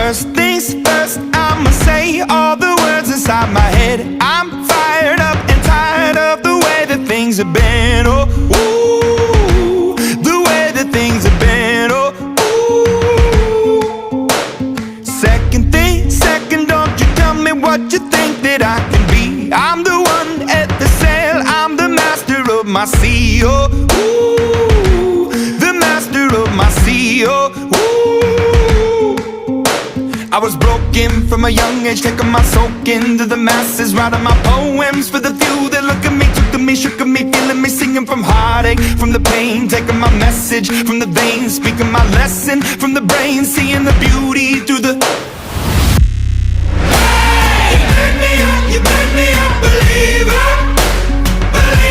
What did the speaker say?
First things first, I'ma say all the words inside my head. I'm fired up and tired of the way that things have been. Oh, ooh, the way that things have been. Oh, ooh. Second thing, second, don't you tell me what you think that I can be. I'm the one at the sail, I'm the master of my sea. Oh, ooh, the master of my sea. Oh, ooh. I was broken from a young age, taking my soak into the masses, writing my poems for the few that look at me, took to me, shook at me, feeling me, singing from heartache, from the pain, taking my message from the veins, speaking my lesson from the brain, seeing the beauty through the